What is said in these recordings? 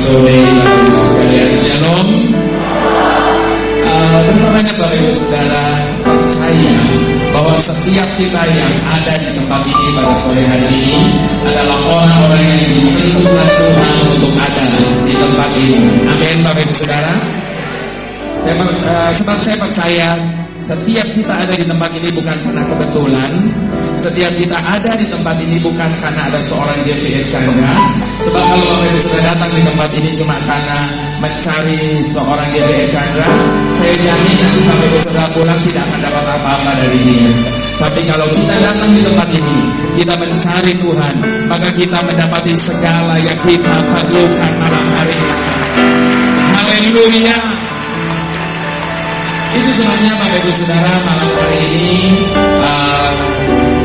sore Bapak Ibu sekalian, Shalom. Berapa banyak Bapak Ibu Saudara percaya bahwa setiap kita yang ada di tempat ini pada sore hari ini adalah orang-orang yang ditentukan Tuhan untuk ada di tempat ini. Amin Bapak Ibu Saudara. Sebab saya percaya setiap kita ada di tempat ini bukan karena kebetulan. Setiap kita ada di tempat ini bukan karena ada seorang JPS Chandra. Sebab kalau Bapak Ibu sudah datang di tempat ini cuma karena mencari seorang JPS Chandra, saya jamin nanti Bapak Ibu sudah pulang tidak akan dapat apa-apa dari dia. Tapi kalau kita datang di tempat ini, kita mencari Tuhan, maka kita mendapati segala yang kita perlukan malam hari ini. Haleluya. Itu sebabnya Bapak Ibu Saudara malam hari ini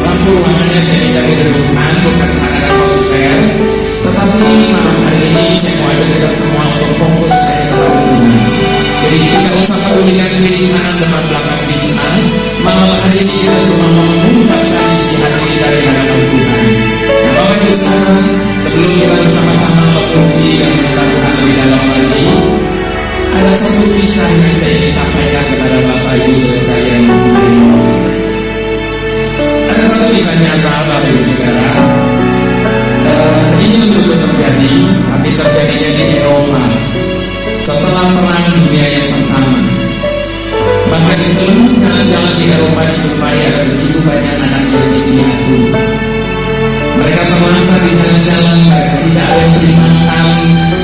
lampu ruangannya saya tidak didudukkan bukan karena ada konser, tetapi malam hari ini saya mau ajak kita semua untuk fokus saya kepada Tuhan. Jadi tidak usah pedulikan kiri kanan depan belakang kita. Malam hari ini kita cuma mau mengungkapkan isi hati dari hadapan Tuhan. Nah Bapak Ibu Saudara, sebelum kita bersama-sama memuji dan menyembah Tuhan lebih dalam lagi, ada satu kisah yang saya ingin sampaikan kepada Bapak Ibu Saudara yang hari ini. Ada satu kisah nyata Bapak Ibu Saudara. Ini betul-betul terjadi, tapi terjadinya di Eropa setelah Perang Dunia yang pertama. Maka di seluruh jalan-jalan di Eropa dijumpai ada begitu banyak anak yatim piatu. Mereka terlantar di jalan-jalan, mereka tidak ada yang beri makan,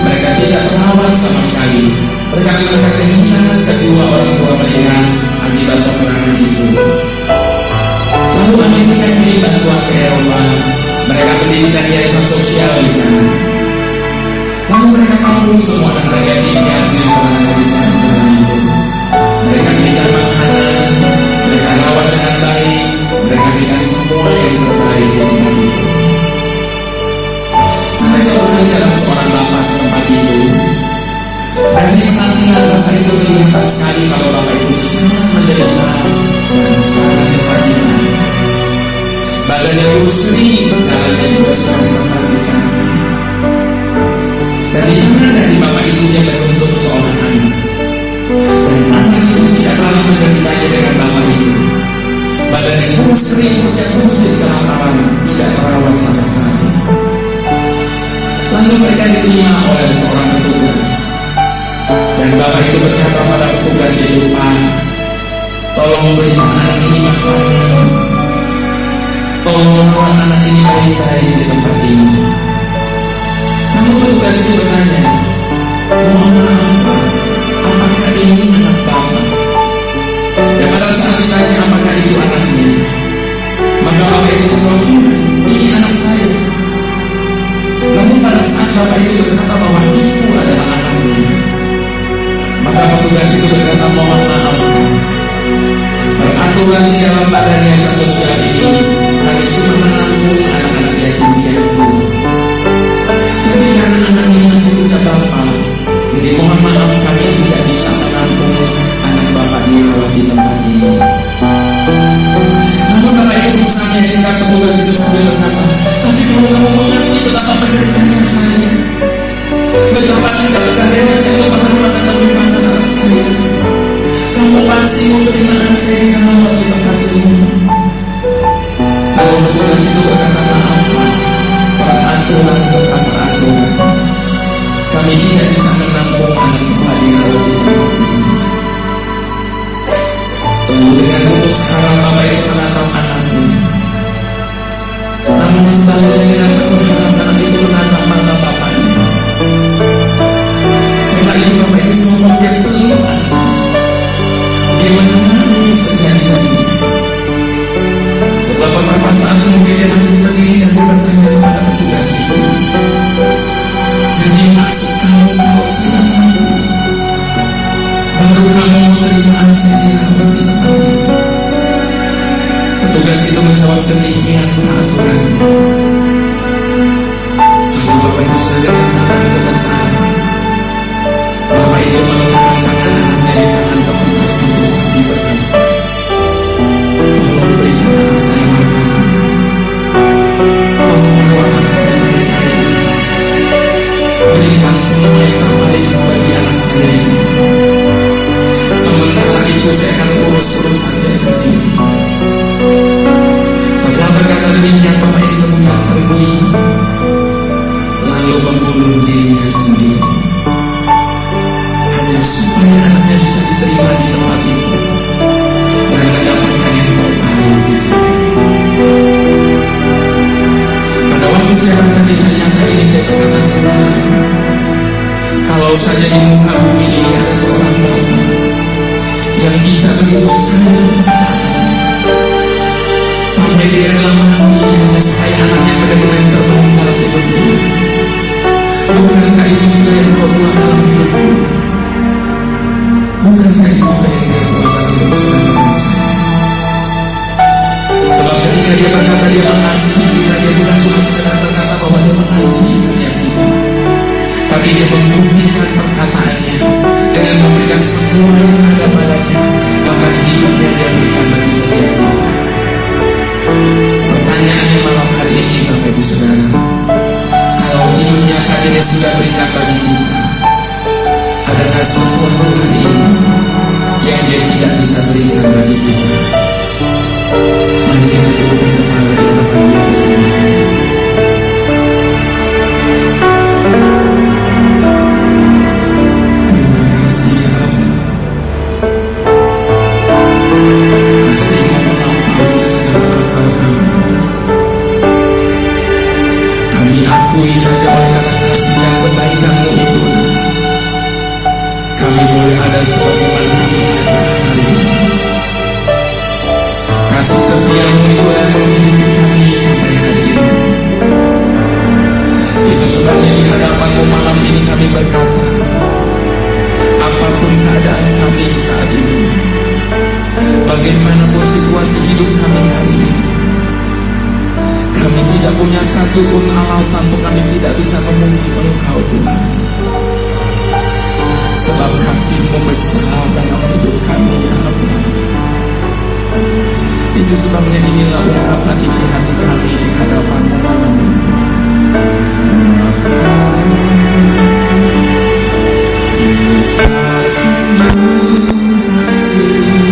mereka tidak terawat sama sekali. Mereka kehilangan kedua orang tua mereka akibat peperangan itu. Lalu Amerika memberi bantuan ke Eropa. Mereka mendirikan yayasan sosial di sana. Lalu mereka tampung semua anak yatim piatu yang pernah di jalan itu. Mereka berikan makanan, mereka rawat dengan baik, mereka berikan semua yang terbaik di tempat itu. Sampai suatu kali dalam seorang bapak di tempat itu. Dari penampilan bapak itu kelihatan sekali kalau bapak itu sangat menderita dan sangat kesakitan. Badannya kurus kering, jalannya juga sudah diperhatikan. Dan di tangan dari bapak itu dia menuntut seorang anak. Dan anak itu tidak kalah menderitanya dengan bapak itu. Badannya kurus kering, punya buncit kelaparan, tidak terawat sama sekali. Lalu mereka diterima oleh seorang petugas. Dan bapak itu berkata pada petugas itu, Pak, tolong berikan anak ini makanan, tolong rawat anak ini baik-baik di tempat ini. Lalu petugas itu bertanya, mohon maaf Pak, apakah ini anak bapak? Dan pada saat ditanya apakah itu anaknya, maka bapak itu jawab, ini anak saya. Lalu pada saat bapak itu berkata bahwa itu adalah anaknya, maka petugas itu berkata, mohon maaf, peraturan di dalam badan yayasan sosial ini kami cuma menampung anak-anak yatim piatu. Tapi karena anak ini masih punya bapak, jadi mohon maaf kami tidak bisa menampung anak bapak dirawat di tempat ini. Namun bapak itu berusaha meyakinkan petugas itu sambil berkata, tapi kalau kamu mengerti betapa penderitanya saya, betapa tidak berdaya saya pernah mengalami anak saya, kamu pasti menerima anak saya di dalam di tempat ini. Lalu petugas itu berkata, maaf Pak, peraturan tentang peraturan, kami tidak bisa menampung anak bapak dirawat di tempat ini. Lalu dengan putus haram bapak itu menatap anaknya. Namun sebaliknya dengan penuh haram anak itu menatap mata bapaknya. Setelah itu bapak itu coba dia peluk anaknya. Dia menangis sejadi-jadi. Setelah beberapa saat kemudian dia makin berdiri dan dia bertanya kepada petugas itu, jadi maksud kamu kalau sudah mampu, baru kamu menerima anak saya dirawat di tempat ini? Petugas itu menjawab, demikian peraturan. Lalu bapak itu sudah datang ke depan. Bapak itu meletakkan tangan anaknya di tangan petugas itu sambil berkata, tolong berikan anak saya makanan, tolong rawat anak saya baik-baik, berikan semua yang Supaya dia rela mengabdi supaya anaknya benar-benar yang terbaik dalam hidupnya. Bukankah itu sudah yang Kau buat dalam hidupku? Bukankah itu sudah yang Kau buat dalam hidup saudara saya? Sebab ketika dia berkata dia mengasihi kita, dia bukan cuma sekedar berkata bahwa dia mengasihi setiap kita, tapi dia membuktikan perkataannya dengan memberikan semua yang ada padanya, bahkan hidupnya dia berikan bagi setiap kita. Pertanyaannya malam hari ini Bapak Ibu Saudara, kalau hidupnya saja dia sudah berikan bagi kita, adakah sesuatu hari ini yang dia tidak bisa berikan bagi kita? Mari kita duduk kepala di hadapan Dia bersama-sama. Terima kasih ya Allah, kasih-Mu melampaui segala akal kami. Kami akui hanya oleh karena kasih dan kebaikan-Mu itu, kami boleh ada sebagaimana kami ada hari ini. Kasih setia-Mu itu yang menghidupi kami sampai hari ini. Itu sebabnya di hadapan-Mu malam ini kami berkata, apapun keadaan kami saat ini, bagaimanapun situasi hidup kami hari ini, kami tidak punya satu pun alasan untuk kami tidak bisa memuji Engkau Tuhan. Sebab kasih-Mu besar dalam hidup kami ya Allah. Itu sebabnya inilah ungkapan isi hati kami di hadapan-Mu malam ini. Besar sungguh kasih-Mu.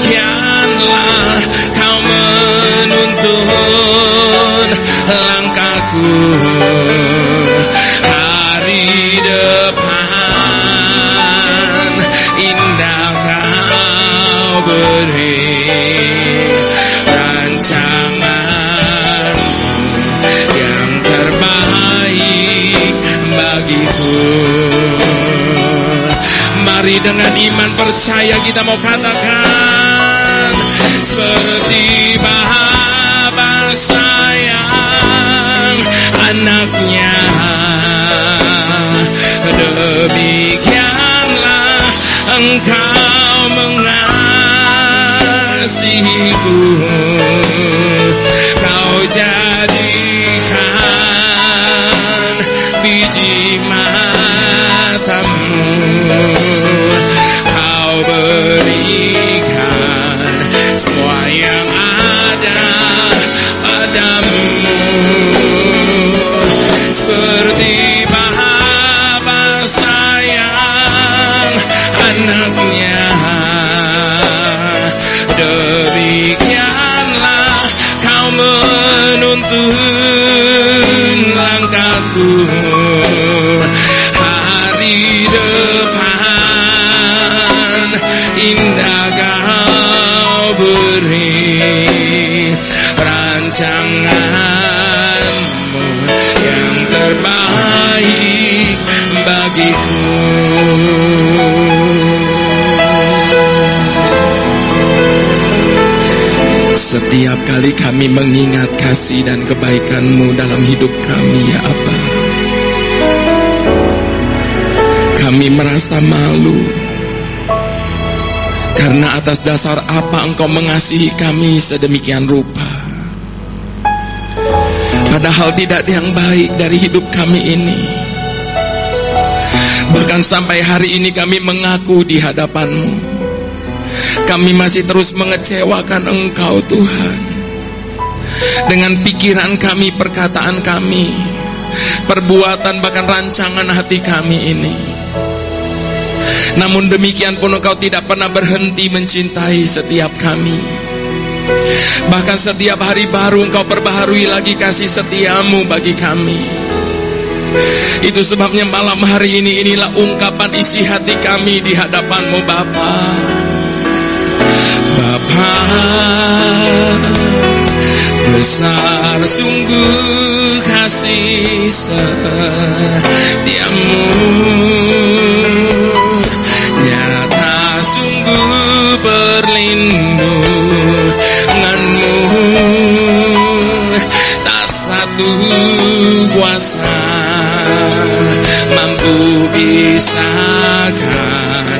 Demikianlah Kau menuntun langkahku hari depan. Indah Kau beri rancangan yang terbaik bagiku. Mari dengan iman percaya kita mau katakan, seperti Bapa sayang anaknya, demikianlah Engkau mengasihiku. Kau jadikan biji matamu, Kau berikan semua yang ada padamu. Seperti Bapa sayang Setiap kali kami mengingat kasih dan kebaikan-Mu dalam hidup kami, ya Aba, kami merasa malu. Karena atas dasar apa Engkau mengasihi kami sedemikian rupa, padahal tidak ada yang baik dari hidup kami ini. Bahkan sampai hari ini kami mengaku di hadapan-Mu, kami masih terus mengecewakan Engkau Tuhan. Dengan pikiran kami, perkataan kami, perbuatan bahkan rancangan hati kami ini. Namun demikian pun Engkau tidak pernah berhenti mencintai setiap kami. Bahkan setiap hari baru Engkau perbaharui lagi kasih setia-Mu bagi kami. Itu sebabnya malam hari ini, inilah ungkapan isi hati kami di hadapan-Mu Bapa. Bapa, besar sungguh kasih setia-Mu, nyata sungguh perlindungan-Mu, tak satu kuasa mampu pisahkan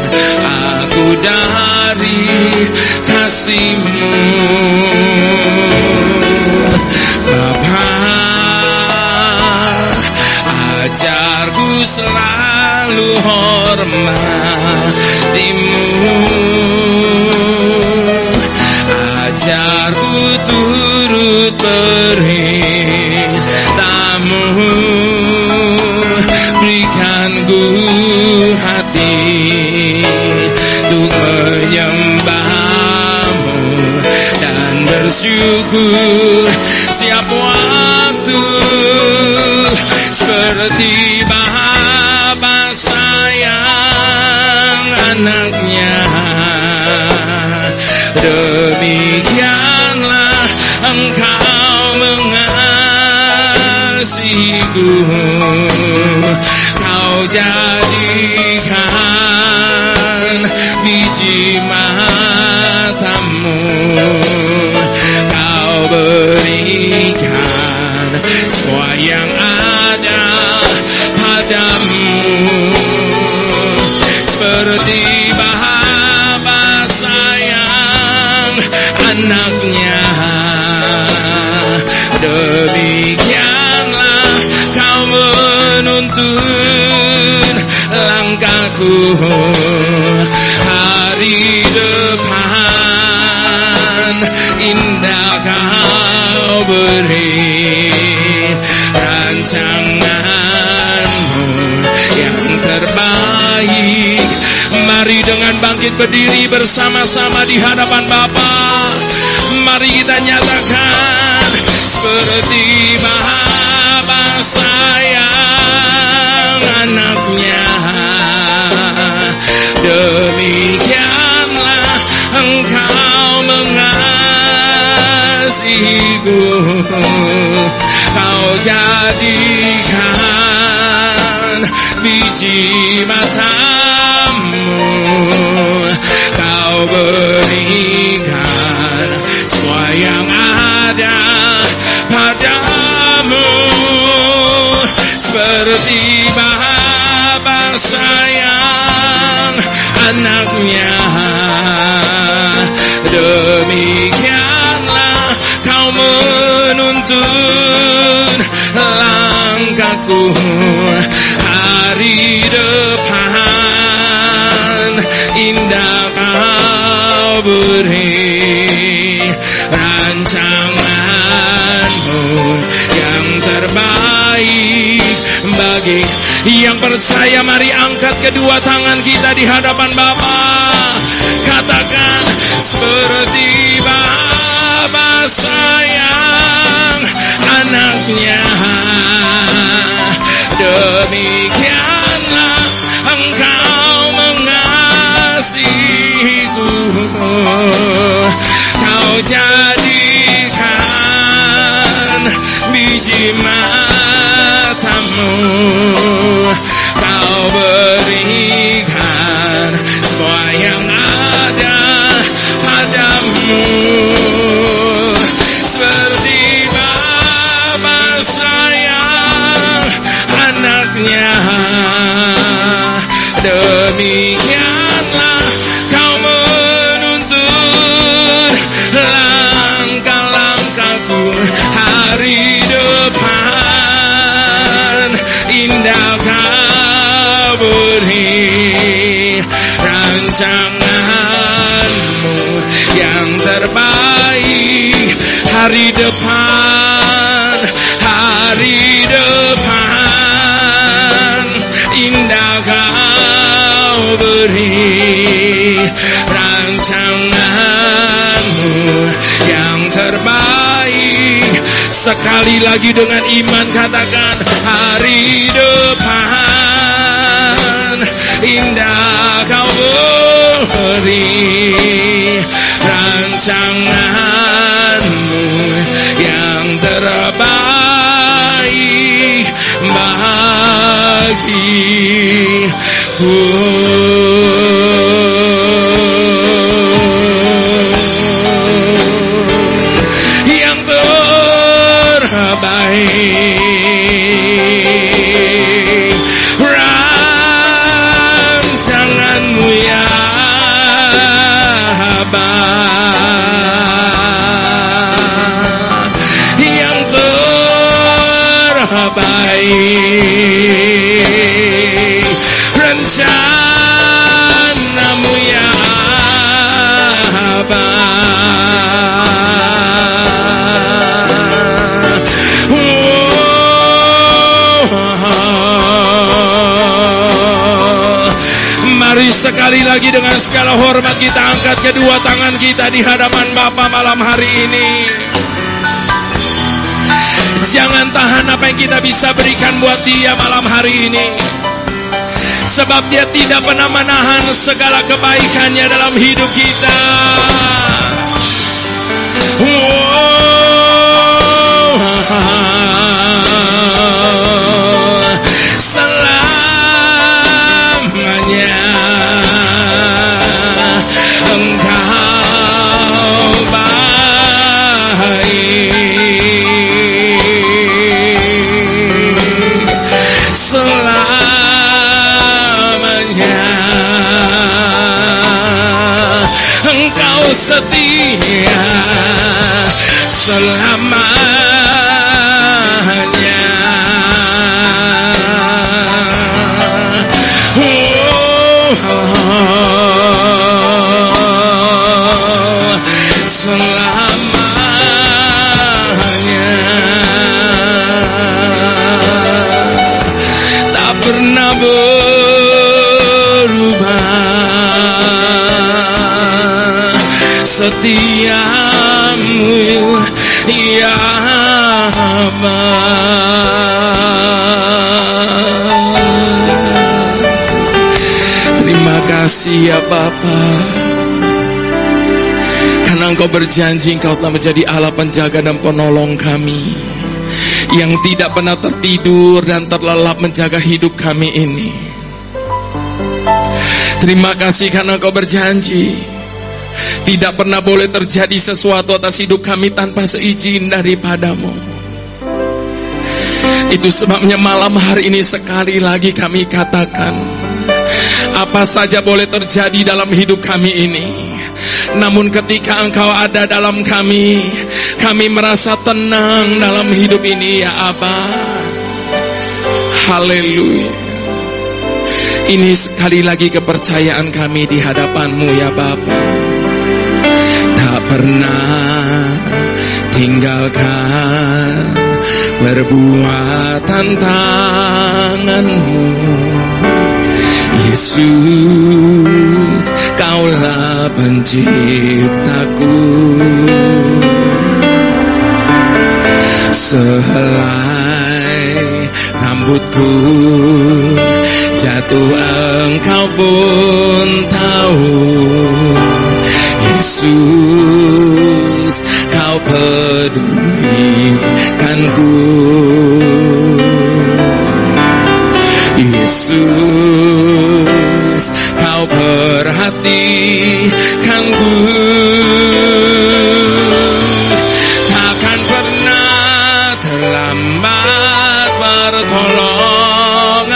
aku dari kasih-Mu. Bapa, ajarku selalu hormati-Mu, ajarku turut perintah-Mu, berikan ku hati untuk menyembah-Mu dan bersyukur siap waktu, seperti Bapa sayang anaknya, demikianlah Engkau mengasihiku. Kau jadikan biji mata-Mu, Kau berikan semua yang ada padamu, seperti Bapa sayang anaknya, demikianlah Kau menuntun langkahku. Hari depan indah Kau beri, rancangan-Mu yang terbaik. Mari dengan bangkit berdiri bersama-sama di hadapan Bapa. Mari kita nyatakan, seperti Bapa sayang anaknya, demikianlah Engkau mengasihiku. Kau jadikan biji mata-Mu, Kau berikan semua yang ada padamu, seperti Bapa sayang anaknya, demikianlah Kau menuntun langkahku. Hari depan indah Kau beri, rancangan-Mu yang terbaik bagi yang percaya. Mari angkat kedua tangan kita di hadapan Bapa. Katakan, seperti Bapa sayang anaknya, demikianlah Engkau mengasihiku. Kau jadikan biji mata-Mu, Kau berikan semua yang ada padamu, anaknya. Demikianlah kau menuntun langkah-langkahku hari depan. Indah kau beri rancanganmu yang terbaik hari depan, hari depan. Indah kau beri rancanganmu yang terbaik. Sekali lagi dengan iman katakan hari depan. Indah kau beri rancanganmu yang terbaik bagiku. Yang terbaik rancanganmu ya Bapa. Yang terbaik rencanamu ya Bapa. Mari sekali lagi dengan segala hormat kita angkat kedua tangan kita di hadapan Bapa malam hari ini. Jangan tahan apa yang kita bisa berikan buat Dia malam hari ini, sebab Dia tidak pernah menahan segala kebaikannya dalam hidup kita. Selamanya Engkau baik, selamanya Engkau setia, selamanya. Selamanya tak pernah berubah setiamu ya Bapa. Terima kasih ya Bapa, karena Engkau berjanji Engkau telah menjadi Allah penjaga dan penolong kami, yang tidak pernah tertidur dan terlelap menjaga hidup kami ini. Terima kasih karena Engkau berjanji tidak pernah boleh terjadi sesuatu atas hidup kami tanpa seizin daripadamu. Itu sebabnya malam hari ini sekali lagi kami katakan, apa saja boleh terjadi dalam hidup kami ini, namun ketika Engkau ada dalam kami, kami merasa tenang dalam hidup ini ya Aba. Haleluya. Ini sekali lagi kepercayaan kami di hadapan-Mu ya Bapa. Tak pernah tinggalkan perbuatan tangan-Mu, Yesus, Kaulah penciptaku. Sehelai rambutku jatuh Engkau pun tahu, Yesus, Kau pedulikanku. Yesus, Kau perhatikanku. Takkan pernah terlambat bertolong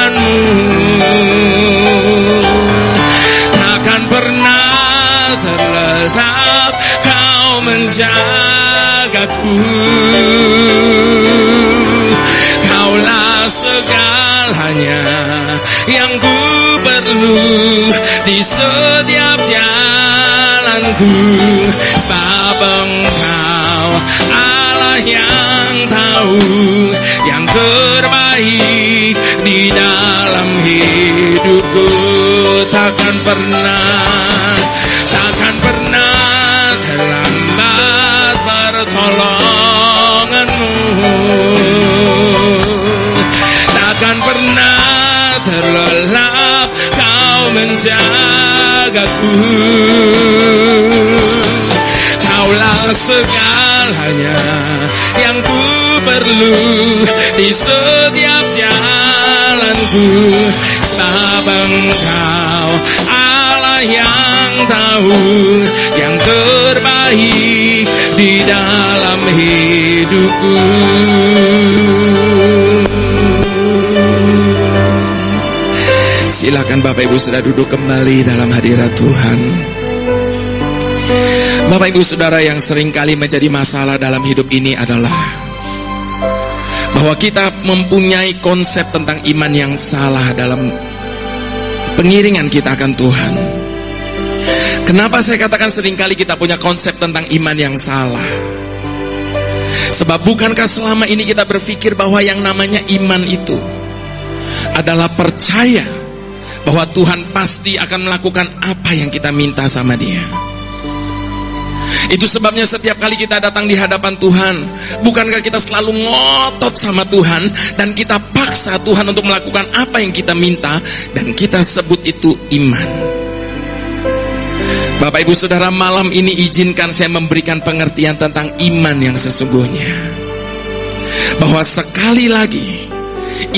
yang ku perlu di setiap jalanku, sebab Engkau Allah yang tahu yang terbaik di dalam hidupku. Takkan pernah terlambat pertolonganmu, takkan pernah terlelap kau menjagaku. Kaulah segalanya yang ku perlu di setiap jalanku, sebab Engkau Allah yang tahu yang terbaik di dalam hidupku. Silakan Bapak Ibu Saudara duduk kembali dalam hadirat Tuhan. Bapak Ibu Saudara, yang seringkali menjadi masalah dalam hidup ini adalah bahwa kita mempunyai konsep tentang iman yang salah dalam pengiringan kita akan Tuhan. Kenapa saya katakan seringkali kita punya konsep tentang iman yang salah? Sebab bukankah selama ini kita berpikir bahwa yang namanya iman itu adalah percaya bahwa Tuhan pasti akan melakukan apa yang kita minta sama Dia. Itu sebabnya setiap kali kita datang di hadapan Tuhan, bukankah kita selalu ngotot sama Tuhan dan kita paksa Tuhan untuk melakukan apa yang kita minta, dan kita sebut itu iman. Bapak Ibu Saudara, malam ini izinkan saya memberikan pengertian tentang iman yang sesungguhnya. Bahwa sekali lagi,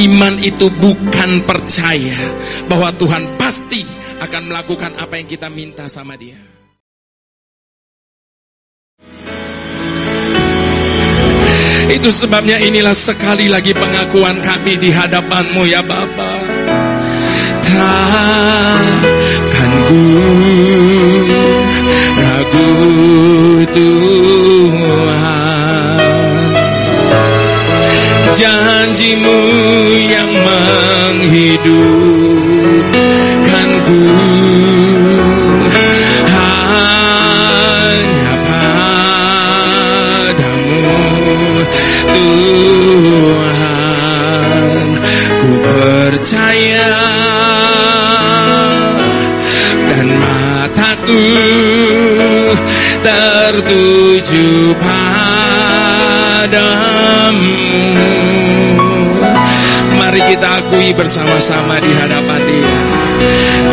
iman itu bukan percaya bahwa Tuhan pasti akan melakukan apa yang kita minta sama Dia. Itu sebabnya inilah sekali lagi pengakuan kami di hadapan-Mu ya Bapa. Takkan ku ragu Tuhan, janji-Mu yang menghidupkanku. Tuhan, ku percaya dan mataku tertuju padamu. Mari kita akui bersama-sama di hadapan Dia.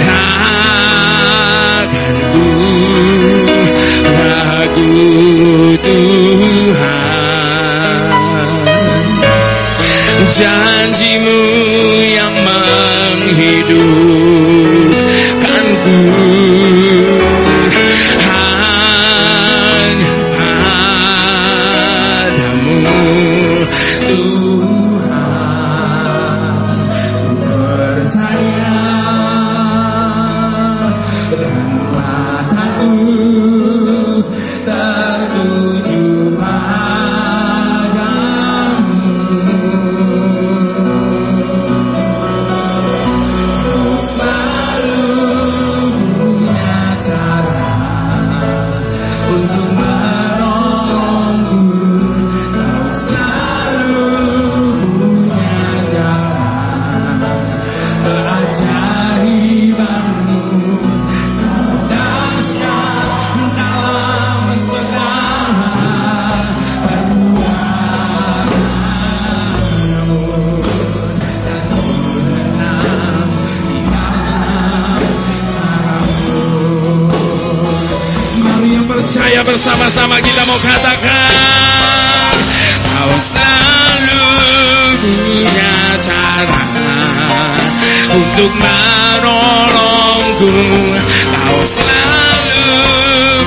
Takkan ku ragu Tuhan, janji-Mu yang menghidupkanku. Hanya padamu Tuhan, ku percaya dan mataku tertuju percaya. Bersama-sama kita mau katakan, Kau selalu punya cara untuk menolongku. Kau selalu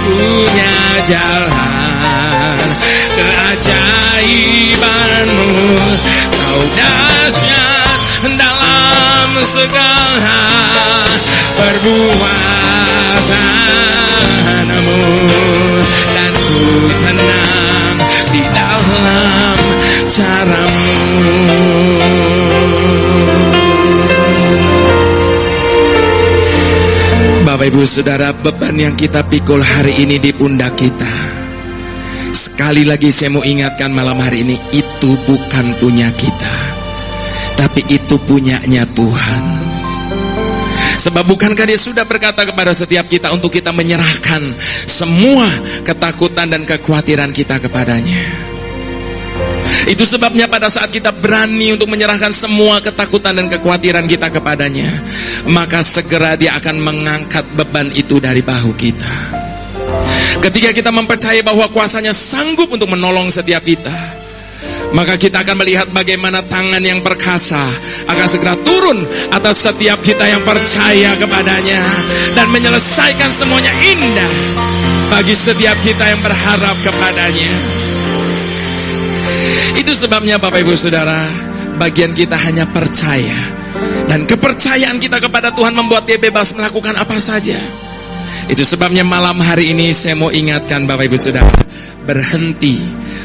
punya jalan keajaiban-Mu. Kau dahsyat dalam segala perbuatan-Mu, dan ku tenang di dalam cara-Mu. Bapak Ibu Saudara, beban yang kita pikul hari ini di pundak kita, sekali lagi saya mau ingatkan malam hari ini, itu bukan punya kita, tapi itu punyanya Tuhan. Sebab bukankah Dia sudah berkata kepada setiap kita untuk kita menyerahkan semua ketakutan dan kekhawatiran kita kepadanya. Itu sebabnya pada saat kita berani untuk menyerahkan semua ketakutan dan kekhawatiran kita kepadanya, maka segera Dia akan mengangkat beban itu dari bahu kita. Ketika kita mempercayai bahwa kuasanya sanggup untuk menolong setiap kita, maka kita akan melihat bagaimana tangan yang perkasa akan segera turun atas setiap kita yang percaya kepadanya, dan menyelesaikan semuanya indah bagi setiap kita yang berharap kepadanya. Itu sebabnya Bapak Ibu Saudara, bagian kita hanya percaya, dan kepercayaan kita kepada Tuhan membuat Dia bebas melakukan apa saja. Itu sebabnya malam hari ini saya mau ingatkan Bapak Ibu Saudara, berhenti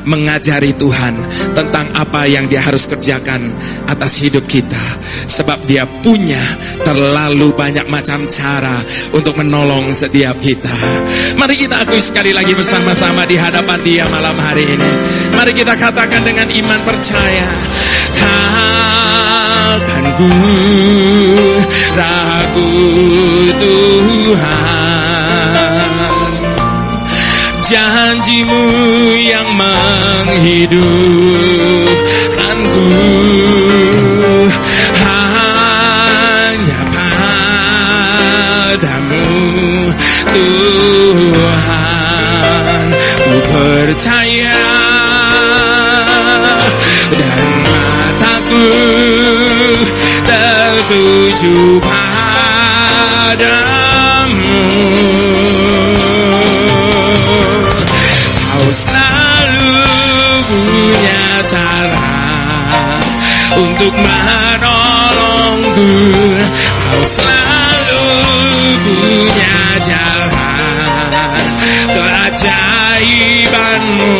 mengajari Tuhan tentang apa yang Dia harus kerjakan atas hidup kita. Sebab Dia punya terlalu banyak macam cara untuk menolong setiap kita. Mari kita akui sekali lagi bersama-sama di hadapan Dia malam hari ini. Mari kita katakan dengan iman percaya, takkan ku ragu Tuhan, janji-Mu yang menghidupkanku, hanya padamu Tuhan ku percaya, dan mataku tertuju padamu. Kau selalu punya cara untuk menolongku, Kau selalu punya jalan keajaiban-Mu.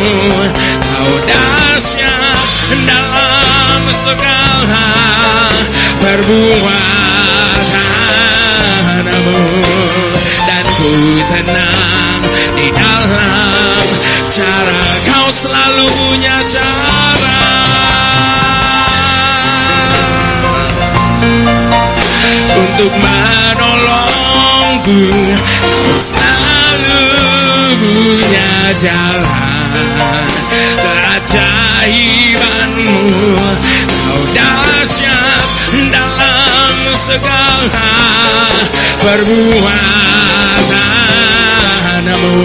Kau dahsyat dalam segala perbuatan-Mu, dan ku tenang di dalam cara. Kau selalu punya cara untuk menolongku, Kau selalu punya jalan keajaiban-Mu. Kau dahsyat dalam segala perbuatan-Mu,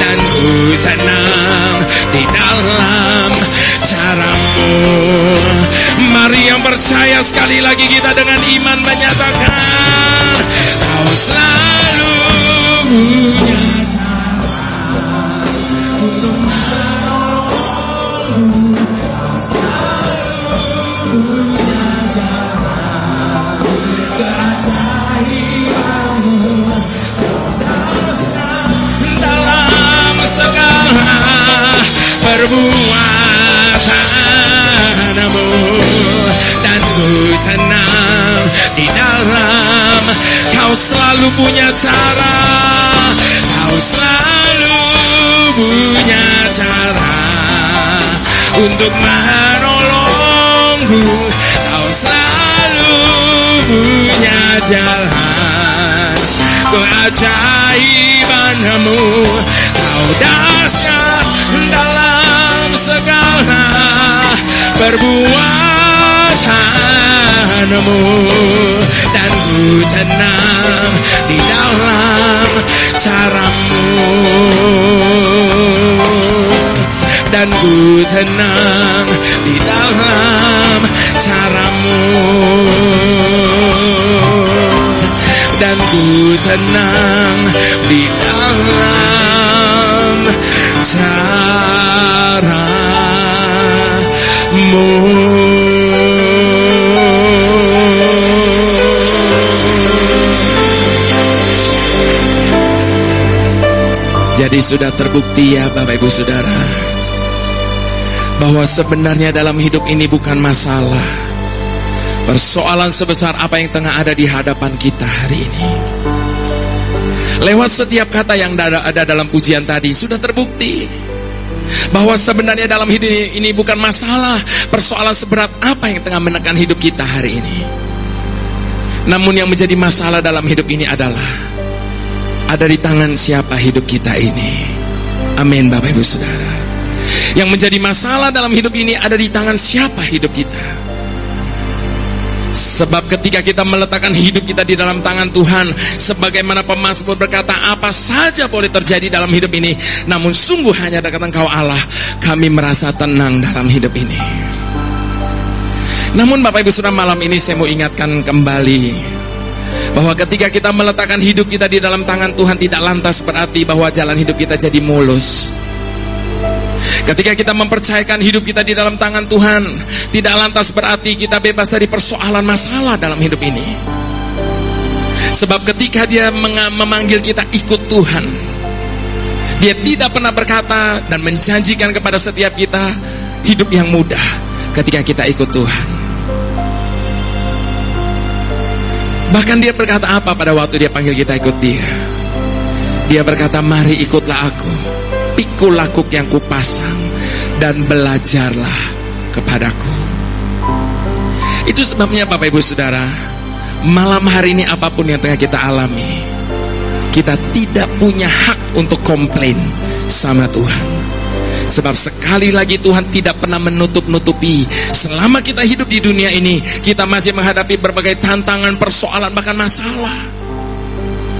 dan ku tenang di dalam cara-Mu. Mari yang percaya sekali lagi kita dengan iman menyatakan, Kau selalu punya cara untuk menolongku, Kau selalu punya jalan keajaiban-Mu. Kau dahsyat dalam segala perbuatan-Mu, dan ku tenang di dalam. Kau selalu punya cara, Kau selalu punya cara untuk menolongku, Kau selalu punya jalan keajaiban-Mu. Kau dahsyat dalam segala perbuatan-Mu, dan ku tenang di dalam cara-Mu, dan ku tenang di dalam cara-Mu, dan ku tenang di dalam cara-Mu. Jadi sudah terbukti ya Bapak Ibu Saudara, bahwa sebenarnya dalam hidup ini bukan masalah persoalan sebesar apa yang tengah ada di hadapan kita hari ini. Lewat setiap kata yang ada dalam pujian tadi sudah terbukti bahwa sebenarnya dalam hidup ini bukan masalah persoalan seberat apa yang tengah menekan hidup kita hari ini. Namun yang menjadi masalah dalam hidup ini adalah ada di tangan siapa hidup kita ini. Amin Bapak Ibu Saudara. Yang menjadi masalah dalam hidup ini ada di tangan siapa hidup kita. Sebab ketika kita meletakkan hidup kita di dalam tangan Tuhan, sebagaimana pemazmur berkata, apa saja boleh terjadi dalam hidup ini, namun sungguh hanya dekat Engkau Allah, kami merasa tenang dalam hidup ini. Namun Bapak Ibu Saudara, malam ini saya mau ingatkan kembali bahwa ketika kita meletakkan hidup kita di dalam tangan Tuhan, tidak lantas berarti bahwa jalan hidup kita jadi mulus. Ketika kita mempercayakan hidup kita di dalam tangan Tuhan, tidak lantas berarti kita bebas dari persoalan masalah dalam hidup ini. Sebab ketika Dia memanggil kita ikut Tuhan, Dia tidak pernah berkata dan menjanjikan kepada setiap kita hidup yang mudah ketika kita ikut Tuhan. Bahkan Dia berkata apa pada waktu Dia panggil kita ikut Dia? Dia berkata, mari ikutlah aku, pikul lakuk yang kupasang, dan belajarlah kepadaku. Itu sebabnya Bapak Ibu Saudara, malam hari ini apapun yang tengah kita alami, kita tidak punya hak untuk komplain sama Tuhan. Sebab sekali lagi Tuhan tidak pernah menutup-nutupi. Selama kita hidup di dunia ini, kita masih menghadapi berbagai tantangan, persoalan, bahkan masalah.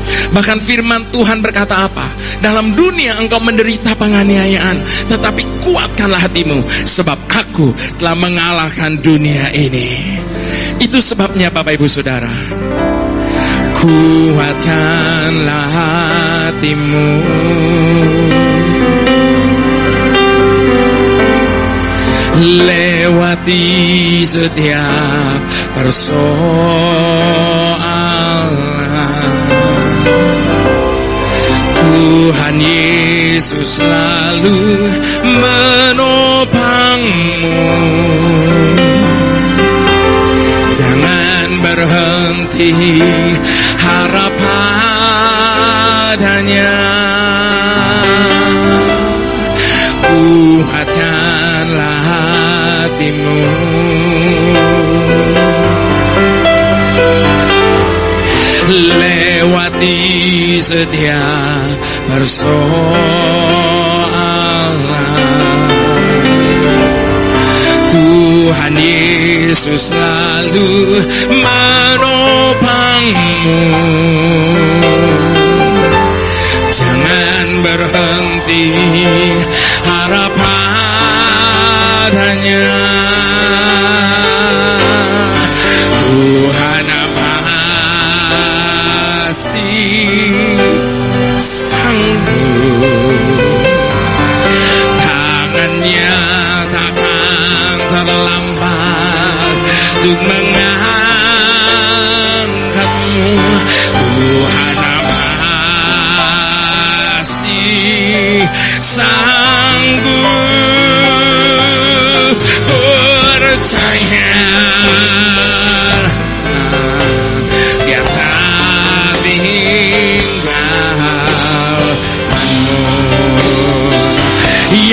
Bahkan firman Tuhan berkata apa? Dalam dunia engkau menderita penganiayaan, tetapi kuatkanlah hatimu, sebab aku telah mengalahkan dunia ini. Itu sebabnya Bapak Ibu Saudara, kuatkanlah hatimu, lewati setiap persoalan. Tuhan Yesus selalu menopangmu. Jangan berhenti harap padanya. Kuatkanlah hatimu, lewati setiap persoalan. Tuhan Yesus selalu menopangmu. Jangan berhenti harap padanya. Tuhan pasti sanggup, tangannya takkan terlambat untuk mengangkatmu. Tuhan pasti sanggup, percaya.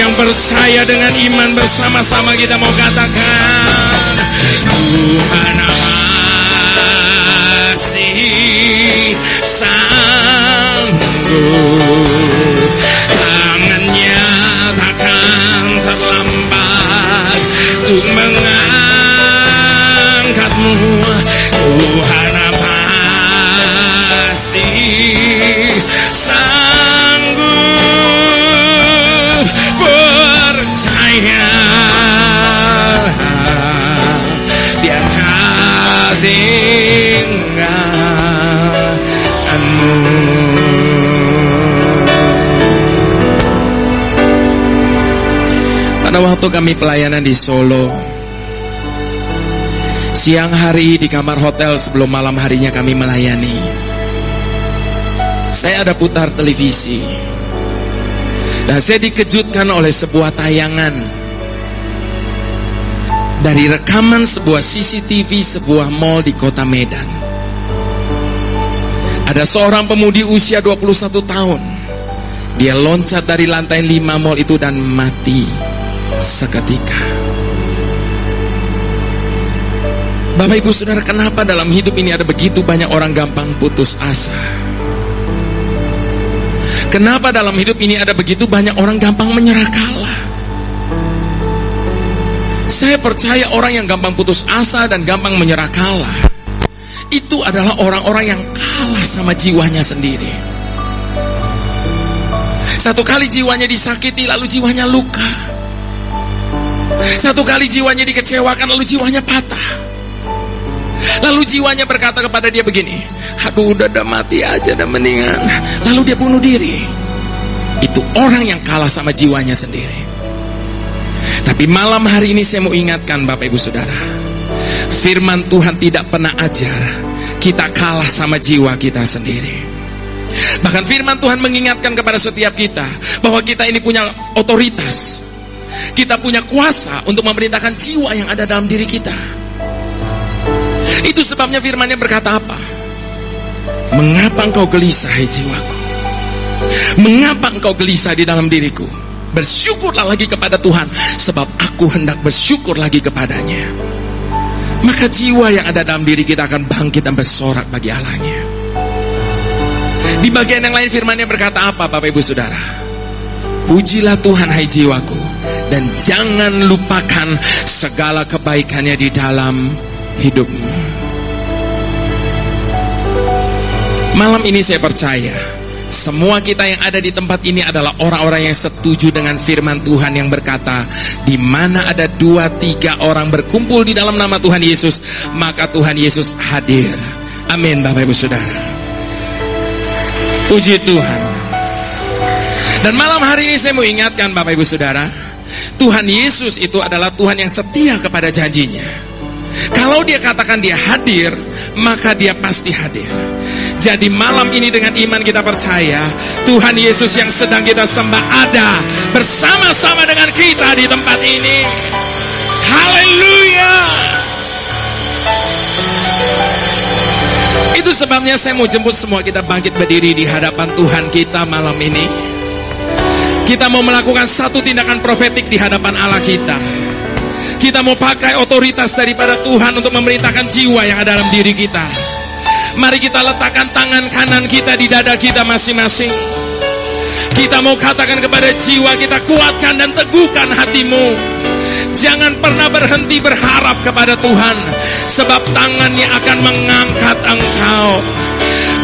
Yang percaya dengan iman bersama-sama kita mau katakan, Tuhan pasti sanggup, tangannya takkan terlambat untuk mengangkatmu. Tuhan pasti sanggup, percaya. Dia akan tinggalkanmu. Pada waktu kami pelayanan di Solo, siang hari di kamar hotel sebelum malam harinya kami melayani, saya ada putar televisi dan saya dikejutkan oleh sebuah tayangan dari rekaman sebuah CCTV sebuah mall di kota Medan. Ada seorang pemudi usia 21 tahun. Dia loncat dari lantai 5 mall itu dan mati seketika. Bapak Ibu Saudara, kenapa dalam hidup ini ada begitu banyak orang gampang putus asa? Kenapa dalam hidup ini ada begitu banyak orang gampang menyerah kalah? Saya percaya orang yang gampang putus asa dan gampang menyerah kalah, itu adalah orang-orang yang kalah sama jiwanya sendiri. Satu kali jiwanya disakiti, lalu jiwanya luka. Satu kali jiwanya dikecewakan, lalu jiwanya patah. Lalu jiwanya berkata kepada dia begini, aduh udah mati aja, udah mendingan. Lalu dia bunuh diri. Itu orang yang kalah sama jiwanya sendiri. Tapi malam hari ini saya mau ingatkan Bapak Ibu Saudara, firman Tuhan tidak pernah ajar kita kalah sama jiwa kita sendiri. Bahkan firman Tuhan mengingatkan kepada setiap kita bahwa kita ini punya otoritas. Kita punya kuasa untuk memerintahkan jiwa yang ada dalam diri kita. Itu sebabnya firman-Nya berkata apa? Mengapa engkau gelisah, hai jiwaku? Mengapa engkau gelisah di dalam diriku? Bersyukurlah lagi kepada Tuhan, sebab aku hendak bersyukur lagi kepadanya. Maka jiwa yang ada dalam diri kita akan bangkit dan bersorak bagi Allah-Nya. Di bagian yang lain firman-Nya berkata apa Bapak Ibu Saudara? Pujilah Tuhan hai jiwaku, dan jangan lupakan segala kebaikan-Nya di dalam hidupmu. Malam ini saya percaya semua kita yang ada di tempat ini adalah orang-orang yang setuju dengan firman Tuhan yang berkata, di mana ada 2-3 orang berkumpul di dalam nama Tuhan Yesus, maka Tuhan Yesus hadir. Amin Bapak Ibu Saudara. Puji Tuhan. Dan malam hari ini saya mau ingatkan Bapak Ibu Saudara, Tuhan Yesus itu adalah Tuhan yang setia kepada janjinya. Kalau dia katakan dia hadir, maka dia pasti hadir. Jadi malam ini dengan iman kita percaya Tuhan Yesus yang sedang kita sembah ada bersama-sama dengan kita di tempat ini. Haleluya. Itu sebabnya saya mau jemput semua kita bangkit berdiri di hadapan Tuhan kita malam ini. Kita mau melakukan satu tindakan profetik di hadapan Allah kita. Kita mau pakai otoritas daripada Tuhan untuk memerintahkan jiwa yang ada dalam diri kita. Mari kita letakkan tangan kanan kita di dada kita masing-masing. Kita mau katakan kepada jiwa kita, kuatkan dan teguhkan hatimu. Jangan pernah berhenti berharap kepada Tuhan, sebab tangannya akan mengangkat engkau.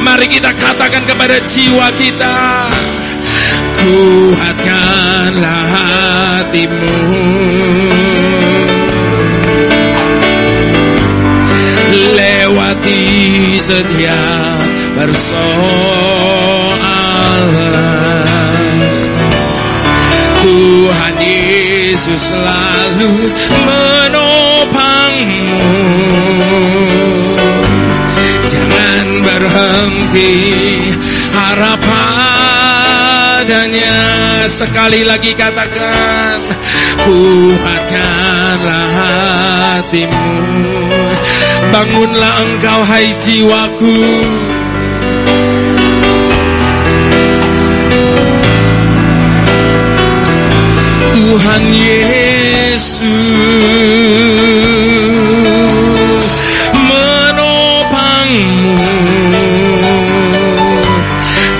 Mari kita katakan kepada jiwa kita, kuatkanlah hatimu. Lewati setiap persoalan, Tuhan Yesus selalu menopangmu. Jangan berhenti harap padanya. Sekali lagi katakan, kuatkanlah hatimu. Bangunlah engkau hai jiwaku. Tuhan Yesus menopangmu.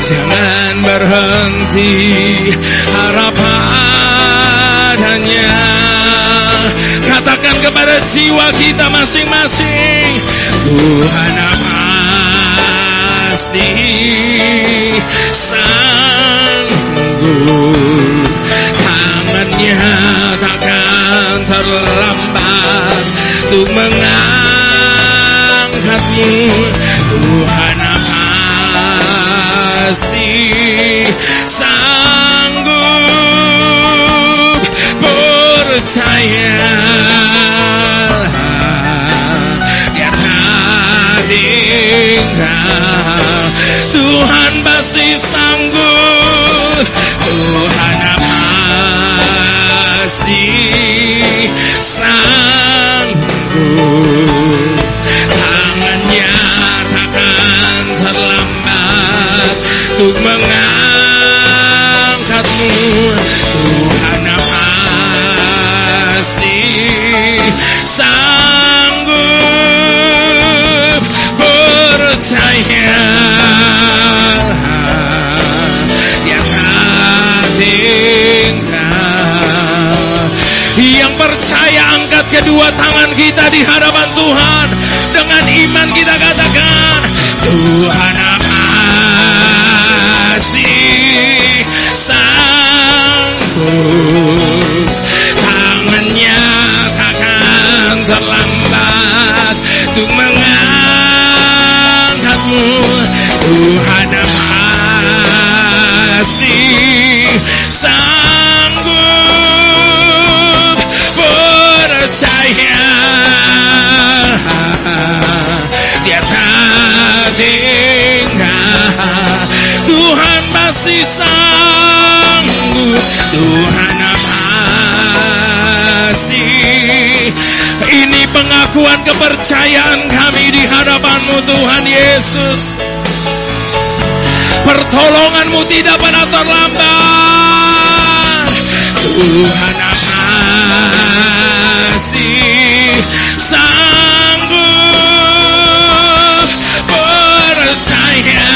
Jangan berhenti harap padanya. Katakan kepada jiwa kita masing-masing, Tuhan pasti sanggup. Tangannya takkan terlambat untuk mengangkatmu. Tuhan pasti sanggup. Percayalah, dia tak tinggal. Tuhan pasti sanggup. Tuhan pasti sanggup. Tangannya takkan terlambat percaya, yang tinggal. Yang percaya angkat kedua tangan kita di hadapan Tuhan. Dengan iman kita katakan, Tuhan masih sanggup. Tangannya takkan terlambat untuk mengangkatmu. Tuhan masih sanggup. Percaya, Dia tak tinggal. Tuhan pasti sanggup. Tuhan pasti. Ini pengakuan kepercayaan kami di hadapan-Mu Tuhan Yesus. Pertolongan-Mu tidak pernah terlambat. Tuhan pasti sanggup. Percaya,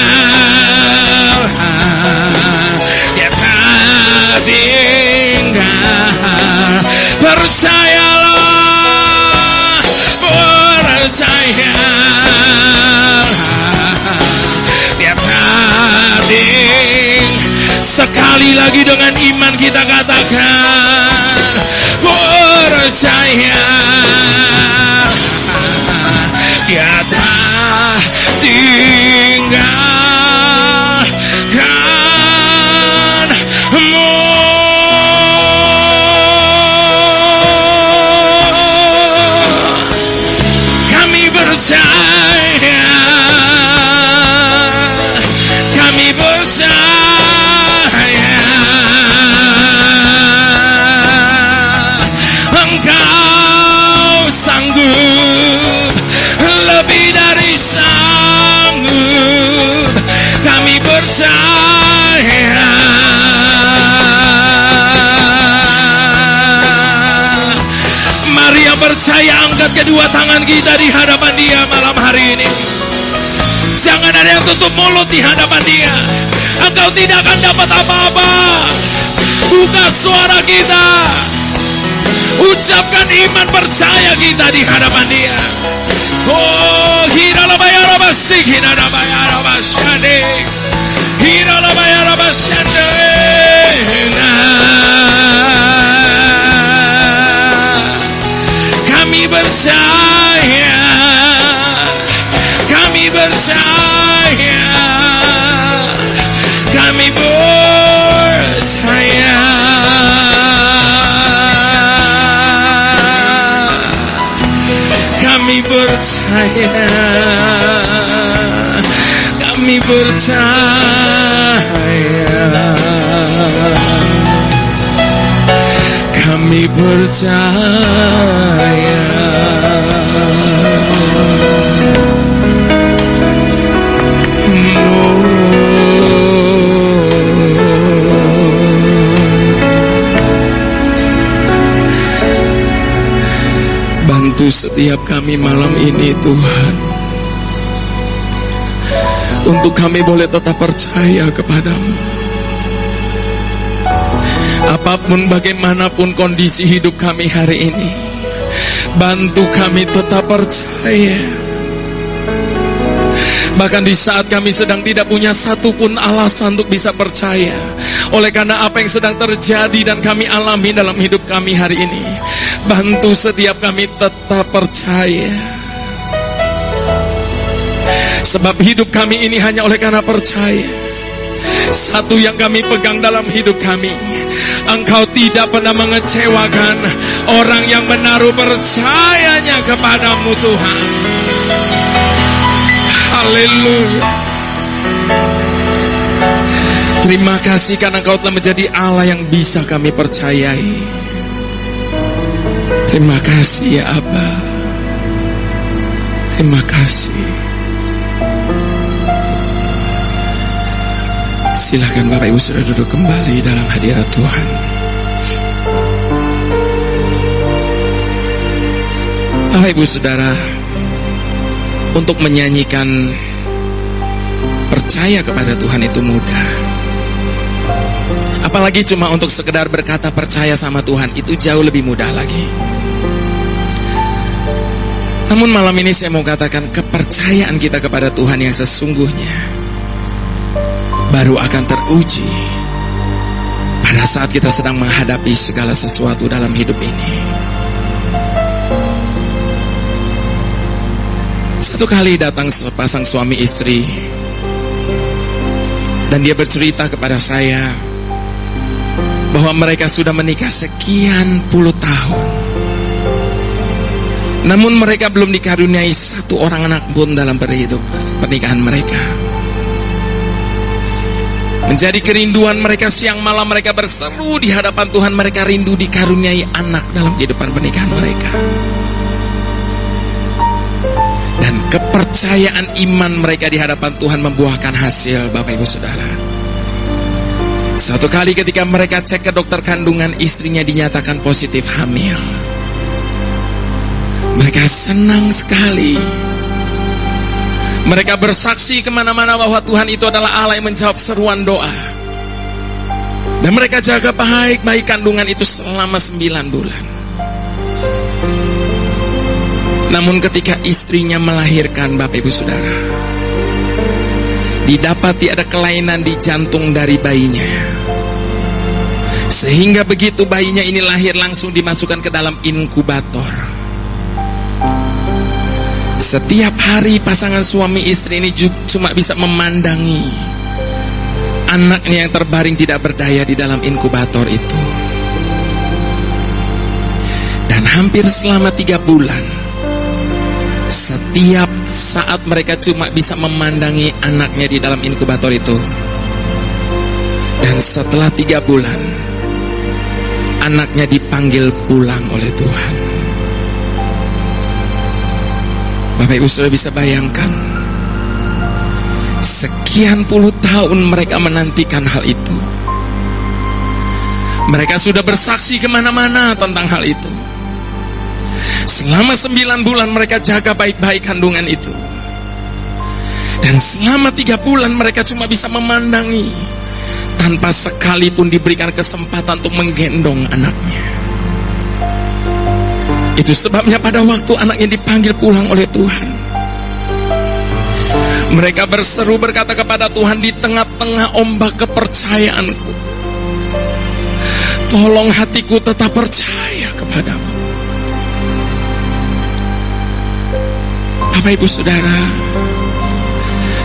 Dia tak tinggal. Percayalah, percaya, Dia tak tinggal. Sekali lagi dengan iman kita katakan, percaya, Dia tak tinggalkanmu. Kami percaya, kami percaya, Engkau sanggup, lebih dari sanggup. Kami percaya, mari yang percaya angkat kedua tangan kita di hadapan Dia malam hari ini. Jangan ada yang tutup mulut di hadapan Dia. Engkau tidak akan dapat apa-apa. Buka suara kita, ucapkan iman percaya kita di hadapan Dia. Oh, hiralabayarabasi, hiralabayarabashande, hiralabayarabashande. Kami percaya, kami percaya, kami percaya. Kami percaya, kami percaya, kami percaya. Bantu setiap kami malam ini Tuhan, untuk kami boleh tetap percaya kepadamu. Apapun bagaimanapun kondisi hidup kami hari ini, bantu kami tetap percaya. Bahkan di saat kami sedang tidak punya satupun alasan untuk bisa percaya, oleh karena apa yang sedang terjadi dan kami alami dalam hidup kami hari ini, bantu setiap kami tetap percaya. Sebab hidup kami ini hanya oleh karena percaya. Satu yang kami pegang dalam hidup kami, Engkau tidak pernah mengecewakan orang yang menaruh percayanya kepadamu Tuhan. Haleluya. Terima kasih karena Engkau telah menjadi Allah yang bisa kami percayai. Terima kasih ya Aba. Terima kasih. Silakan Bapak Ibu sudah duduk kembali dalam hadirat Tuhan. Bapak Ibu Saudara, untuk menyanyikan percaya kepada Tuhan itu mudah. Apalagi cuma untuk sekedar berkata percaya sama Tuhan, itu jauh lebih mudah lagi. Namun malam ini saya mau katakan, kepercayaan kita kepada Tuhan yang sesungguhnya baru akan teruji pada saat kita sedang menghadapi segala sesuatu dalam hidup ini. Satu kali datang sepasang suami istri, dan dia bercerita kepada saya bahwa mereka sudah menikah sekian puluh tahun, namun mereka belum dikaruniai satu orang anak pun dalam pernikahan mereka. Menjadi kerinduan mereka, siang malam mereka berseru di hadapan Tuhan, mereka rindu dikaruniai anak dalam kehidupan pernikahan mereka. Dan kepercayaan iman mereka di hadapan Tuhan membuahkan hasil, Bapak Ibu Saudara. Suatu kali ketika mereka cek ke dokter kandungan, istrinya dinyatakan positif hamil. Mereka senang sekali. Mereka bersaksi kemana-mana bahwa Tuhan itu adalah Allah yang menjawab seruan doa. Dan mereka jaga baik-baik kandungan itu selama 9 bulan. Namun ketika istrinya melahirkan, Bapak Ibu Saudara, didapati ada kelainan di jantung dari bayinya, sehingga begitu bayinya ini lahir langsung dimasukkan ke dalam inkubator. Setiap hari pasangan suami istri ini cuma bisa memandangi anaknya yang terbaring tidak berdaya di dalam inkubator itu. Dan hampir selama 3 bulan, setiap saat mereka cuma bisa memandangi anaknya di dalam inkubator itu. Dan setelah 3 bulan, anaknya dipanggil pulang oleh Tuhan. Bapak Ibu sudah bisa bayangkan, sekian puluh tahun mereka menantikan hal itu. Mereka sudah bersaksi kemana-mana tentang hal itu. Selama 9 bulan mereka jaga baik-baik kandungan itu. Dan selama 3 bulan mereka cuma bisa memandangi, tanpa sekalipun diberikan kesempatan untuk menggendong anaknya. Itu sebabnya pada waktu anaknya dipanggil pulang oleh Tuhan, mereka berseru berkata kepada Tuhan, di tengah-tengah ombak kepercayaanku, tolong hatiku tetap percaya kepadamu. Bapak Ibu Saudara,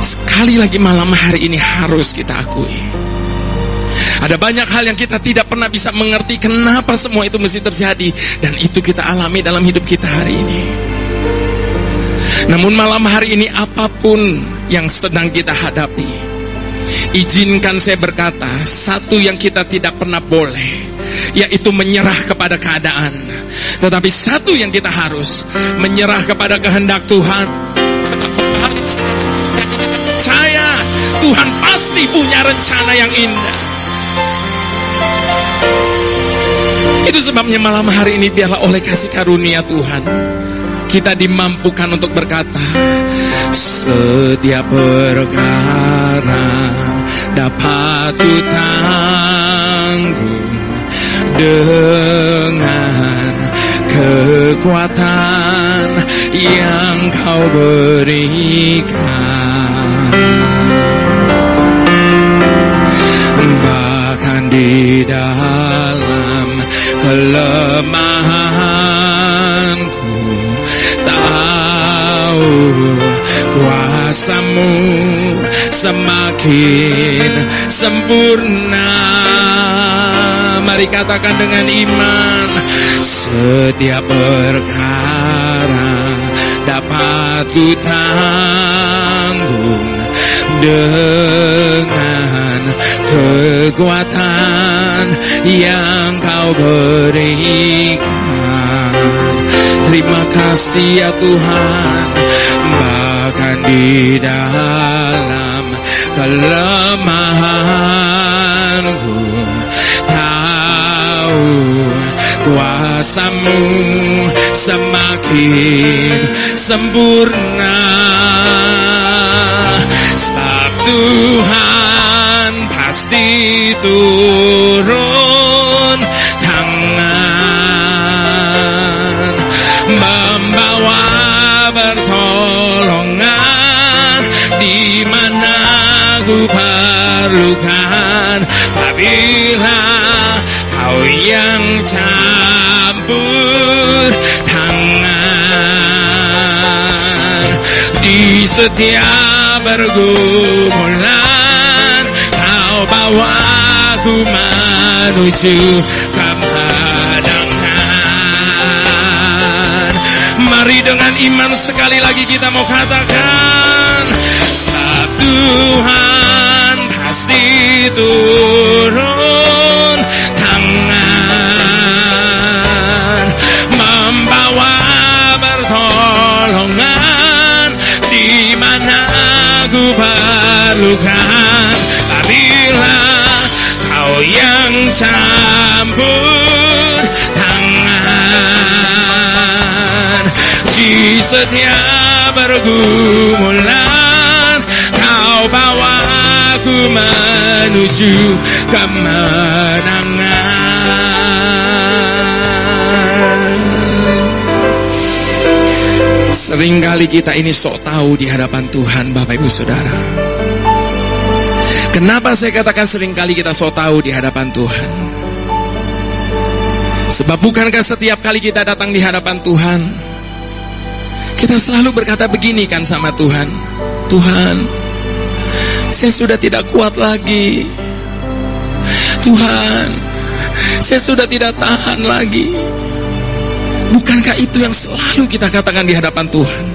sekali lagi malam hari ini harus kita akui, ada banyak hal yang kita tidak pernah bisa mengerti kenapa semua itu mesti terjadi, dan itu kita alami dalam hidup kita hari ini. Namun malam hari ini, apapun yang sedang kita hadapi, izinkan saya berkata, satu yang kita tidak pernah boleh, yaitu menyerah kepada keadaan. Tetapi satu yang kita harus, menyerah kepada kehendak Tuhan. Percaya Tuhan pasti punya rencana yang indah. Itu sebabnya malam hari ini biarlah oleh kasih karunia Tuhan kita dimampukan untuk berkata, setiap perkara dapat ku tanggung dengan kekuatan yang Kau berikan. Bahkan di dalam kelemahanku, tahu kuasa-Mu semakin sempurna. Mari katakan dengan iman, setiap perkara dapat ku tanggung dengan kekuatan yang Kau berikan. Terima kasih ya Tuhan, bahkan di dalam kelemahanku, tahu kuasa-Mu semakin sempurna. Sebab turun tangan, membawa pertolongan di mana ku perlukan. Apabila Kau yang campur tangan di setiap pergumulan, Kau bawaku menuju kemenangan. Mari dengan iman sekali lagi kita mau katakan, sebab Tuhan pasti turun tangan, membawa pertolongan di mana ku perlukan. Apabila Kau yang campur tangan di setiap pergumulan, Kau bawaku menuju kemenangan. Seringkali kita ini sok tahu di hadapan Tuhan, Bapak Ibu Saudara. Kenapa saya katakan seringkali kita sok tahu di hadapan Tuhan? Sebab bukankah setiap kali kita datang di hadapan Tuhan, kita selalu berkata begini kan sama Tuhan, Tuhan, saya sudah tidak kuat lagi. Tuhan, saya sudah tidak tahan lagi. Bukankah itu yang selalu kita katakan di hadapan Tuhan?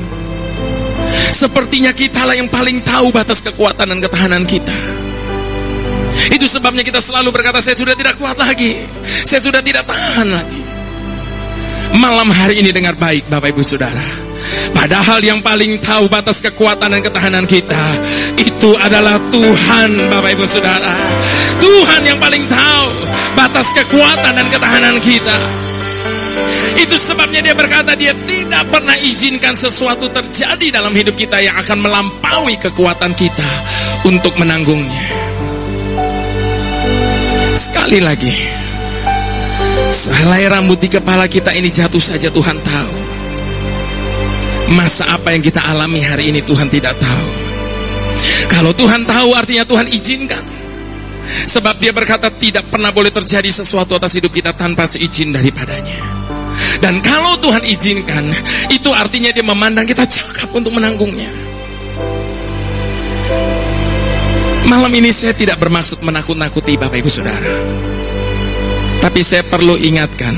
Sepertinya kitalah yang paling tahu batas kekuatan dan ketahanan kita. Itu sebabnya kita selalu berkata, saya sudah tidak kuat lagi, saya sudah tidak tahan lagi. Malam hari ini dengar baik Bapak Ibu Saudara, padahal yang paling tahu batas kekuatan dan ketahanan kita itu adalah Tuhan, Bapak Ibu Saudara. Tuhan yang paling tahu batas kekuatan dan ketahanan kita. Itu sebabnya Dia berkata, Dia tidak pernah izinkan sesuatu terjadi dalam hidup kita yang akan melampaui kekuatan kita untuk menanggungnya. Sekali lagi, sehelai rambut di kepala kita ini jatuh saja Tuhan tahu. Masa apa yang kita alami hari ini Tuhan tidak tahu. Kalau Tuhan tahu, artinya Tuhan izinkan. Sebab Dia berkata tidak pernah boleh terjadi sesuatu atas hidup kita tanpa seizin daripadanya. Dan kalau Tuhan izinkan, itu artinya Dia memandang kita cakap untuk menanggungnya. Malam ini saya tidak bermaksud menakut-nakuti Bapak Ibu Saudara, tapi saya perlu ingatkan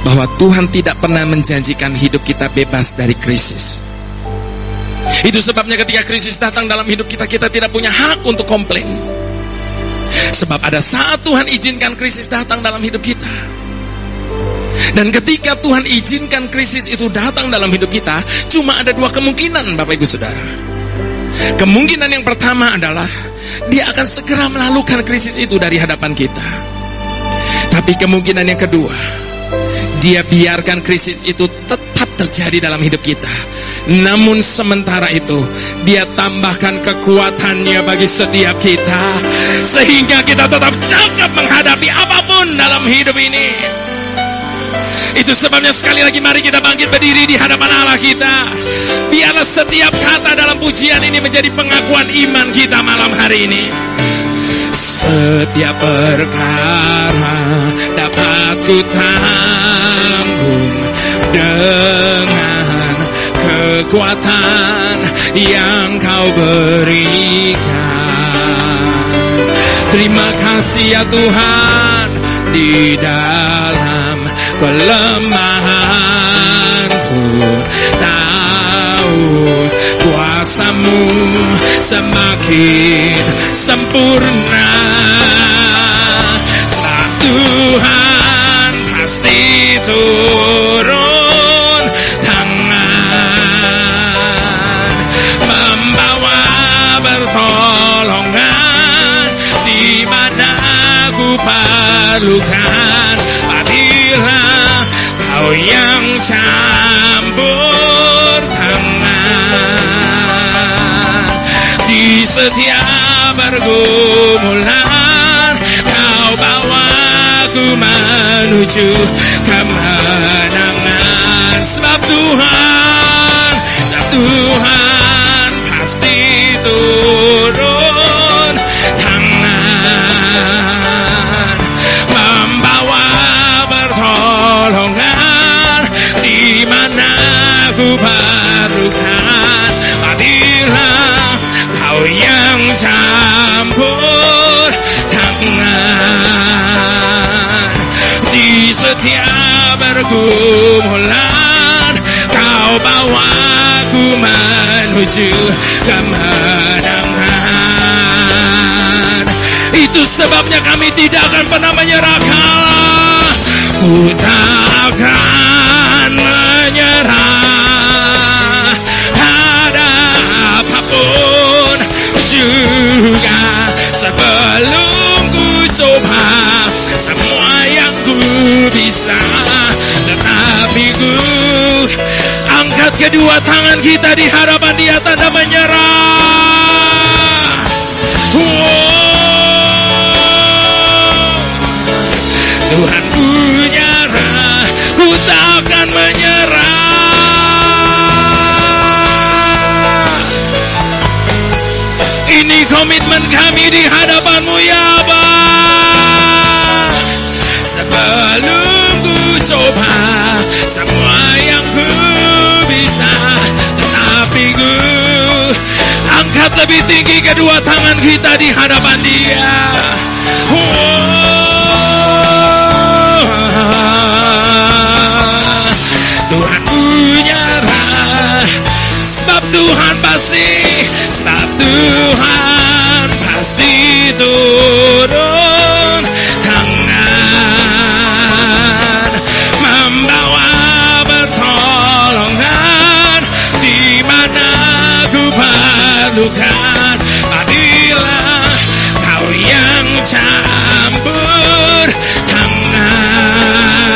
bahwa Tuhan tidak pernah menjanjikan hidup kita bebas dari krisis. Itu sebabnya ketika krisis datang dalam hidup kita, kita tidak punya hak untuk komplain. Sebab ada saat Tuhan izinkan krisis datang dalam hidup kita. Dan ketika Tuhan izinkan krisis itu datang dalam hidup kita, cuma ada dua kemungkinan Bapak Ibu Saudara. Kemungkinan yang pertama adalah Dia akan segera melalukan krisis itu dari hadapan kita. Tapi kemungkinan yang kedua, Dia biarkan krisis itu tetap terjadi dalam hidup kita. Namun sementara itu Dia tambahkan kekuatannya bagi setiap kita, sehingga kita tetap cakap menghadapi apapun dalam hidup ini. Itu sebabnya sekali lagi mari kita bangkit berdiri di hadapan Allah kita. Biarlah setiap kata dalam pujian ini menjadi pengakuan iman kita malam hari ini. Setiap perkara dapat ku tanggung dengan kekuatan yang Kau berikan. Terima kasih ya Tuhan, di dalam kelemahanku tahu kuasa-Mu semakin sempurna. Saat Tuhan pasti turun tangan, membawa pertolongan di mana ku perlukan. Apabila Kau yang campur tangan di setiap pergumulan, ku menuju kemenangan. Sebab Tuhan pasti turun tangan, membawa pertolongan di mana ku perlukan. Apabila kau yang campur tangan di setiap pergumulan, kau bawa ku menuju kemenangan. Itu sebabnya kami tidak akan pernah menyerah kalah. Ku tak akan menyerah pada apapun juga. Sebelum ku coba semua yang ku bisa, tetapi ku angkat kedua tangan kita di hadapan Dia, tanda menyerah. Tuhan punya arah, ku takkan menyerah. Ini komitmen kami di hadapan-Mu ya Bapa. Sebelum ku coba semua yang ku bisa, tetapi ku angkat lebih tinggi kedua tangan kita di hadapan Dia. Tuhan punya arah, sebab Tuhan pasti turun tangan, membawa pertolongan di mana ku perlukan. Apabila kau yang campur tangan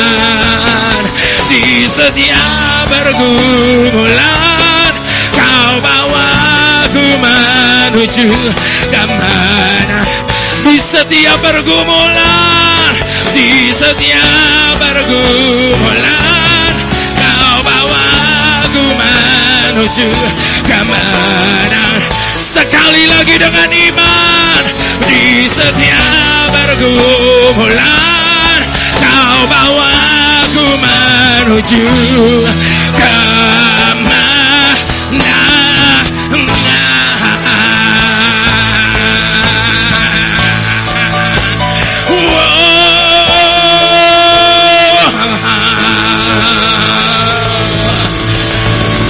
di setiap pergumulan, kau bawa ku menuju kemenangan. Di setiap pergumulan, kau bawa ku menuju kemenangan. Sekali lagi dengan iman, di setiap pergumulan, kau bawa ku menuju kemenangan.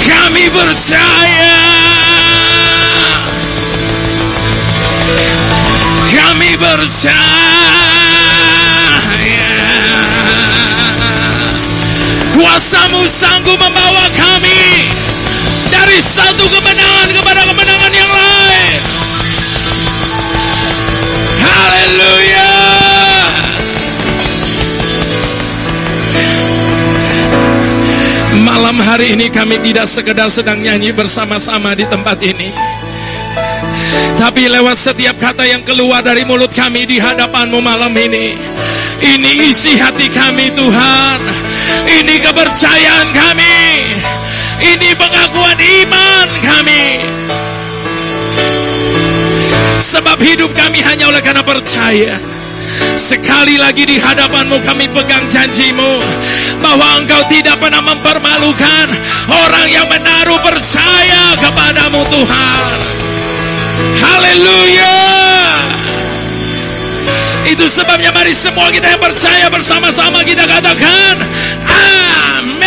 Kami percaya, kuasa-Mu sanggup membawa kami dari satu kemenangan kepada kemenangan yang lain. Haleluya. Malam hari ini kami tidak sekedar sedang nyanyi bersama-sama di tempat ini, tapi lewat setiap kata yang keluar dari mulut kami di hadapan-Mu malam ini isi hati kami Tuhan. Ini kepercayaan kami, ini pengakuan iman kami. Sebab hidup kami hanya oleh karena percaya. Sekali lagi di hadapan-Mu kami pegang janji-Mu bahwa Engkau tidak pernah mempermalukan orang yang menaruh percaya kepada-Mu Tuhan. Haleluya. Itu sebabnya mari semua kita yang percaya bersama-sama kita katakan amin.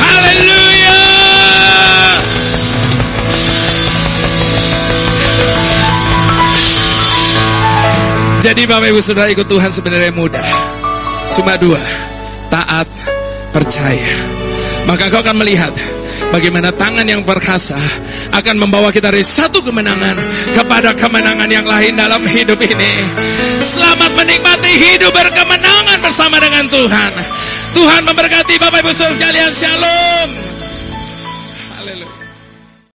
Haleluya. Jadi Bapak Ibu Saudara, ikut Tuhan sebenarnya mudah. Cuma dua, taat, percaya. Maka kau akan melihat bagaimana tangan yang perkasa akan membawa kita dari satu kemenangan kepada kemenangan yang lain dalam hidup ini. Selamat menikmati hidup berkemenangan bersama dengan Tuhan. Tuhan memberkati Bapak Ibu Saudara sekalian. Shalom. Haleluya.